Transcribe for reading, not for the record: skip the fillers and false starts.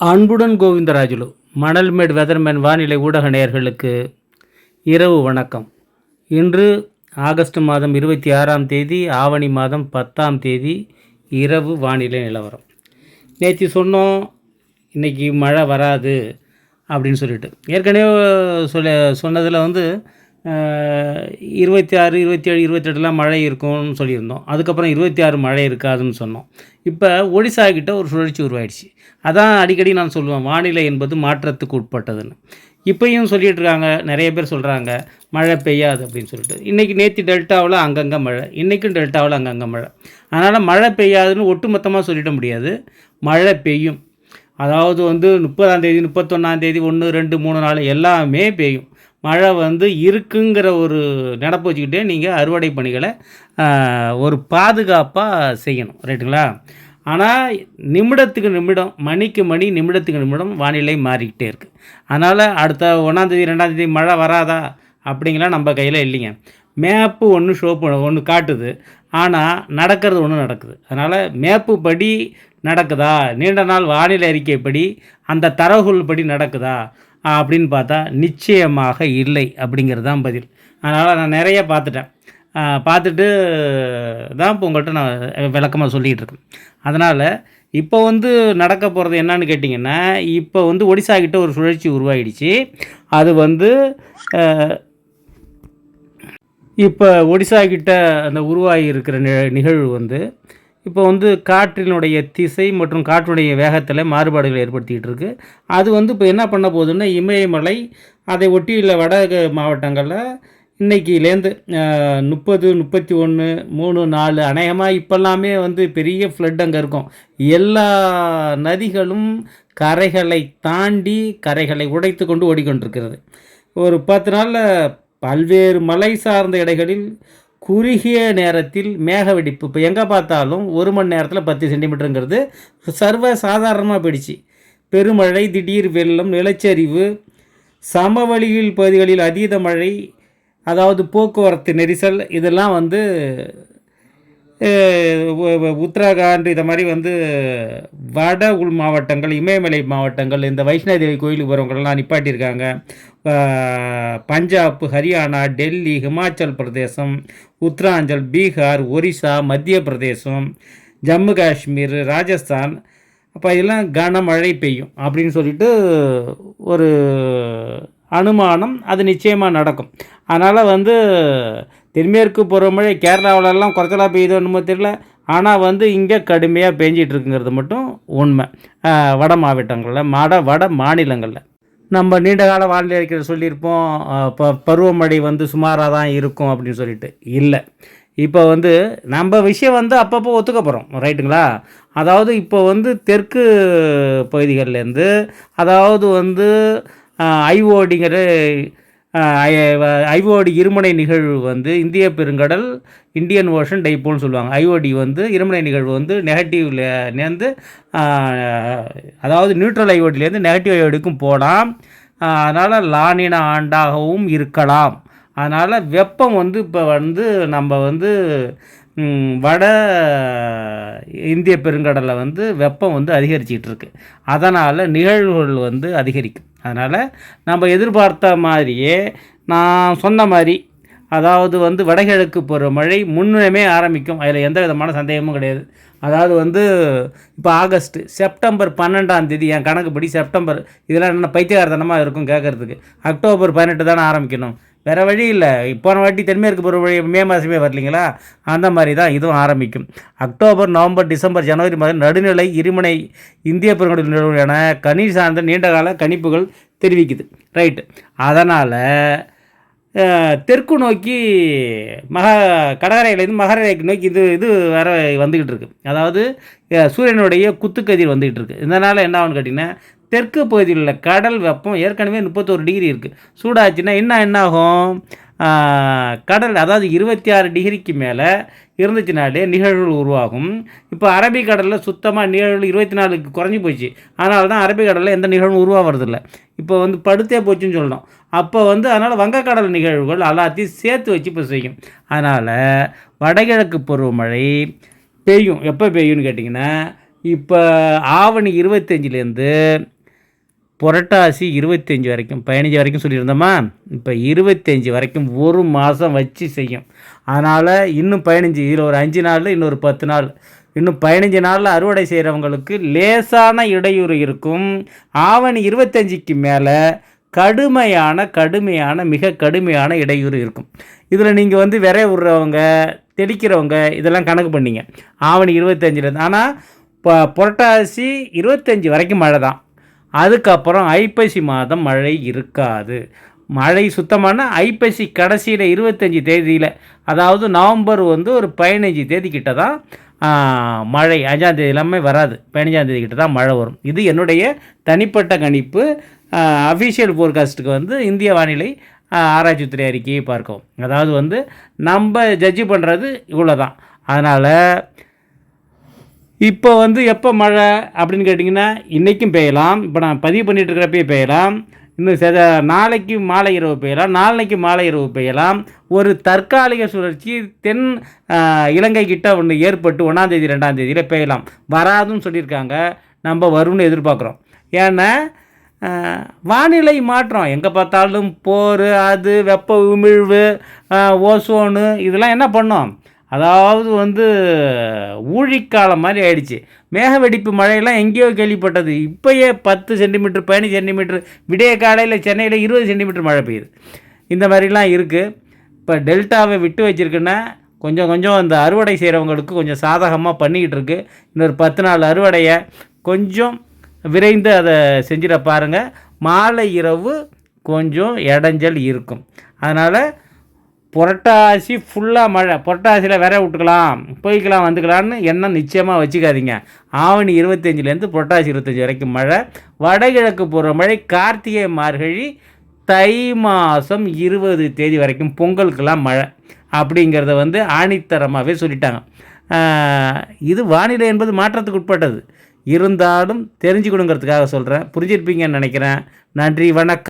அன்புடன் கோவிந்தராஜுலு மணல்மேடு வெதர்மேன் வானிலை ஊடக நேயர்களுக்கு இரவு வணக்கம். இன்று ஆகஸ்ட் மாதம் 26ஆம் தேதி ஆவணி மாதம் 10ஆம் தேதி இரவு வானிலை நிலவரம். நேற்று சொன்னோம் இன்றைக்கி மழை வராது அப்படின்னு சொல்லிட்டு. ஏற்கனவே சொன்னதில் 26, 27, 28 மழை இருக்கும்னு சொல்லியிருந்தோம். அதுக்கப்புறம் 26 மழை இருக்காதுன்னு சொன்னோம். இப்போ ஒடிசா கிட்ட ஒரு சுழற்சி உருவாயிடுச்சு. அதான் அடிக்கடி நான் சொல்லுவேன், வானிலை என்பது மாற்றத்துக்கு உட்பட்டதுன்னு. இப்போயும் சொல்லிகிட்டு இருக்காங்க, நிறைய பேர் சொல்கிறாங்க மழை பெய்யாது அப்படின்னு சொல்லிட்டு. நேற்று டெல்டாவில் அங்கங்கே மழை, இன்றைக்கும் டெல்டாவில் அங்கங்கே மழை. அதனால் மழை பெய்யாதுன்னு ஒட்டுமொத்தமாக சொல்லிட முடியாது. மழை பெய்யும். அதாவது 30ஆம் தேதி, 31ஆம் தேதி, 1, 2, 3 நாள் எல்லாமே பெய்யும். மழை இருக்குங்கிற ஒரு நினப்பு வச்சுக்கிட்டே நீங்கள் அறுவடை பணிகளை ஒரு பாதுகாப்பாக செய்யணும். ரைட்டுங்களா? ஆனால் நிமிடத்துக்கு நிமிடம், மணிக்கு மணி, நிமிடத்துக்கு நிமிடம் வானிலை மாறிக்கிட்டே இருக்குது. அதனால் அடுத்த 1ஆம் தேதி 2ஆம் தேதி மழை வராதா அப்படிங்கலாம் நம்ம கையில் இல்லைங்க. மேப்பு ஒன்று காட்டுது, ஆனால் நடக்கிறது ஒன்று நடக்குது. அதனால் மேப்பு படி நடக்குதா, நீண்ட நாள் வானிலை அறிக்கைப்படி அந்த தரவுகள் படி நடக்குதா அப்படின்னு பார்த்தா நிச்சயமாக இல்லை அப்படிங்கிறது தான் பதில். அதனால் நான் நிறைய பார்த்துட்டு தான் இப்போ உங்கள்கிட்ட நான் விளக்கமாக சொல்லிகிட்டு இருக்கேன். அதனால் இப்போ நடக்க போகிறது என்னன்னு கேட்டிங்கன்னா, இப்போ ஒடிசா கிட்ட ஒரு சுழற்சி உருவாகிடுச்சு. அது இப்போ ஒடிசா கிட்ட அந்த உருவாகி இருக்கிற நிகழ்வு இப்போ காற்றினுடைய திசை மற்றும் காற்றினுடைய வேகத்தில் மாறுபாடுகளை ஏற்படுத்திகிட்டு இருக்குது. அது இப்போ என்ன பண்ண போகுதுன்னா, இமயமலை அதை ஒட்டியுள்ள வட மாவட்டங்களில் இன்றைக்கிலேருந்து 30, 31, 3, 4 அநேகமாக இப்போல்லாமே பெரிய ஃப்ளட் அங்கே இருக்கும். எல்லா நதிகளும் கரைகளை தாண்டி கரைகளை உடைத்து கொண்டு ஓடிக்கொண்டிருக்கிறது. ஒரு 10 நாளில் பல்வேறு மலை சார்ந்த இடங்களில் குறுகிய நேரத்தில் மேக வெடிப்பு. இப்போ எங்கே பார்த்தாலும் 1 மணி நேரத்தில் 10 சென்டிமீட்டருங்கிறது சர்வ சாதாரணமாக போயிடுச்சு. பெருமழை, திடீர் வெள்ளம், நிலச்சரிவு, சமவெளியில் பகுதிகளில் அதீத மழை, அதாவது போக்குவரத்து நெரிசல், இதெல்லாம் உத்தராகண்ட் இதை மாதிரி வட உள் மாவட்டங்கள், இமயமலை மாவட்டங்கள், இந்த வைஷ்ணோதேவி கோயிலுக்கு போகிறவங்களெலாம் நிப்பாட்டியிருக்காங்க. பஞ்சாப், ஹரியானா, டெல்லி, ஹிமாச்சல் பிரதேசம், உத்தராஞ்சல், பீகார், ஒரிசா, மத்திய பிரதேசம், ஜம்மு காஷ்மீர், ராஜஸ்தான், அப்போ இதெல்லாம் கனமழை பெய்யும் அப்படின்னு சொல்லிட்டு ஒரு அனுமானம். அது நிச்சயமாக நடக்கும். அதனால் தென்மேற்கு பருவமழை கேரளாவிலெல்லாம் குறைச்சலாக பெய்யுதோ என்னமோ தெரியல. ஆனால் இங்கே கடுமையாக பெஞ்சிட்ருக்குங்கிறது மட்டும் உண்மை. வட மாவட்டங்களில், வட மாநிலங்களில் நம்ம நீண்டகால வானிலை அறிக்கை சொல்லியிருப்போம், பருவமழை சுமாராக தான் இருக்கும் அப்படின்னு சொல்லிட்டு. இல்லை, இப்போ நம்ம விஷயம் அப்பப்போ ஒத்துக்க போகிறோம். ரைட்டுங்களா? அதாவது இப்போ தெற்கு பகுதிகள்லேருந்து, அதாவது ஐஓடிங்கிற ஐஓடி இருமுனை நிகழ்வு இந்திய பெருங்கடல், இந்தியன் ஓஷன் டைப்போல்னு சொல்லுவாங்க. ஐஓடி இருமுனை நிகழ்வு நெகட்டிவ்லேருந்து, அதாவது நியூட்ரல் ஐஓடிலேருந்து நெகட்டிவ் ஐஓடிக்கும் போகலாம். அதனால் லானின ஆண்டாகவும் இருக்கலாம். அதனால் வெப்பம் இப்போ நம்ம வட இந்திய பெருங்கடலில் வெப்பம் அதிகரிச்சிக்கிட்டு இருக்குது. அதனால் நிகழ்வுகள் அதிகரிக்கும். அதனால் நம்ம எதிர்பார்த்த மாதிரியே நான் சொன்ன மாதிரி, அதாவது வடகிழக்கு பருவமழை முன்னமே ஆரம்பிக்கும். அதில் எந்த விதமான சந்தேகமும் கிடையாது. அதாவது இப்போ செப்டம்பர் 12ஆம் தேதி, என் கணக்குப்படி செப்டம்பர், இதெல்லாம் என்ன பைத்தியகாரத்தனமாக இருக்கும் கேட்குறதுக்கு. அக்டோபர் 18 தானே ஆரம்பிக்கணும், வேறு வழி இல்லை. போன வாட்டி தென்மேற்கு பருவமழை மே மாதமே வரலைங்களா? அந்த மாதிரி தான் இதுவும் ஆரம்பிக்கும். அக்டோபர், நவம்பர், டிசம்பர், ஜனவரி மாதம் நடுநிலை இருமுனை இந்திய பெருங்கடல் நிலவும் என கனி சார்ந்த நீண்டகால கணிப்புகள் தெரிவிக்குது. ரைட்டு. அதனால் தெற்கு நோக்கி கடற்கரையிலேருந்து மகர ரேகை நோக்கி இது வேறு வந்துக்கிட்டு இருக்குது. அதாவது சூரியனுடைய குத்துக்கதிர் வந்துக்கிட்டு இருக்குது. இதனால் என்ன ஆகுன்னு கேட்டிங்கன்னா, தெற்கு பகுதியில் உள்ள கடல் வெப்பம் ஏற்கனவே 31 டிகிரி இருக்குது. சூடாச்சுன்னா என்ன ஆகும்? கடல், அதாவது 26 டிகிரிக்கு மேலே இருந்துச்சுனாலே நிகழ்வுகள் உருவாகும். இப்போ அரபிக்கடலில் சுத்தமாக நிகழ்வு 24க்கு குறைஞ்சி போச்சு. அதனால தான் அரபிக்கடலில் எந்த நிகழ்வும் உருவாகிறதில்ல. இப்போ படுத்தே போச்சுன்னு சொல்லணும். அப்போ அதனால் வங்கக்கடல் நிகழ்வுகள் எல்லாத்தையும் சேர்த்து வச்சு இப்போ செய்யும். அதனால் வடகிழக்கு பருவமழை பெய்யும். எப்போ பெய்யும்னு கேட்டிங்கன்னா, இப்போ ஆவணி 25லேருந்து புரட்டாசி 25 வரைக்கும் 15 வரைக்கும் சொல்லியிருந்தோமா, இப்போ 25 வரைக்கும் ஒரு மாதம் வச்சு செய்யும். அதனால் இன்னும் 15, இதில் ஒரு 5 நாள், இன்னொரு 10 நாள், இன்னும் 15 நாளில் அறுவடை செய்கிறவங்களுக்கு லேசான இடையூறு இருக்கும். ஆவணி 25க்கு மேலே கடுமையான மிக கடுமையான இடையூறு இருக்கும். இதில் நீங்கள் வந்து விரை விடுறவங்க, தெளிக்கிறவங்க இதெல்லாம் கணக்கு பண்ணிங்க ஆவணி 25லேருந்து. ஆனால் இப்போ புரட்டாசி 25 வரைக்கும் மழை தான். அதுக்கப்புறம் ஐப்பசி மாதம் மழை இருக்காது. மழை சுத்தமான ஐப்பசி கடைசியில் 25 தேதியில், அதாவது நவம்பர் வந்து ஒரு 15 தேதி கிட்ட தான் மழை. 5ஆம் தேதி எல்லாமே வராது, 15ஆம் தேதி கிட்ட தான் மழை வரும். இது என்னுடைய தனிப்பட்ட கணிப்பு. அஃபிஷியல் ஃபோர்காஸ்ட்டுக்கு வந்து இந்திய வானிலை ஆராய்ச்சித்துறை அறிக்கையை பார்க்கவும். அதாவது வந்து நம்ம ஜட்ஜி பண்ணுறது இவ்வளோ தான். அதனால் இப்போ வந்து எப்போ மழை அப்படின்னு கேட்டிங்கன்னா, இன்றைக்கும் பெய்யலாம். இப்போ நான் பதிவு பண்ணிகிட்டு இருக்கிறப்பே பெய்யலாம். இன்னும் நாளைக்கு மாலை இரவு பெய்யலாம், நாளைக்கு மாலை இரவு பெய்யலாம். ஒரு தற்காலிக சுழற்சி தென் இலங்கை கிட்ட ஒன்று ஏற்பட்டு 1ஆம் தேதி 2ஆம் தேதியில் பெய்யலாம். வராதுன்னு சொல்லியிருக்காங்க. நம்ம வரும்னு எதிர்பார்க்குறோம். ஏன்னா வானிலை மாற்றம் எங்கே பார்த்தாலும் போர், அது வெப்ப உமிழ்வு, ஓசோனு இதெல்லாம் என்ன பண்ணோம், அதாவது வந்து ஊழிக்காலம் மாதிரி ஆயிடுச்சு. மேக வெடிப்பு மழையெல்லாம் எங்கேயோ கேள்விப்பட்டது. இப்போயே 10 சென்டிமீட்டர் 15 சென்டிமீட்டர், விடிய காலையில் சென்னையில் 20 சென்டிமீட்டர் மழை பெய்யுது. இந்த மாதிரிலாம் இருக்குது. இப்போ டெல்டாவை விட்டு வச்சுருக்குன்னா கொஞ்சம் கொஞ்சம் அந்த அறுவடை செய்கிறவங்களுக்கு கொஞ்சம் சாதகமாக பண்ணிக்கிட்டு இருக்கு. இன்னொரு 10 நாள் அறுவடையை கொஞ்சம் விரைந்து அதை செஞ்சிட பாருங்கள். மாலை இரவு கொஞ்சம் இடைஞ்சல் இருக்கும். அதனால் புரட்டாசி ஃபுல்லாக மழை, புரட்டாசியில் விரை விட்டுக்கலாம், போய்க்கலாம் வந்துக்கலான்னு எண்ணம் நிச்சயமாக வச்சுக்காதீங்க. ஆவணி 25லேருந்து புரட்டாசி 25 வரைக்கும் மழை. வடகிழக்கு போகிற மழை கார்த்திகை மார்கழி தை மாதம் 20 தேதி வரைக்கும் பொங்கலுக்கெல்லாம் மழை அப்படிங்கிறத வந்து ஆணித்தரமாகவே சொல்லிட்டாங்க. இது வானிலை என்பது மாற்றத்துக்கு உட்பட்டது. இருந்தாலும் தெரிஞ்சுக்கணுங்கிறதுக்காக சொல்கிறேன். புரிஞ்சிருப்பீங்கன்னு நினைக்கிறேன். நன்றி, வணக்கம்.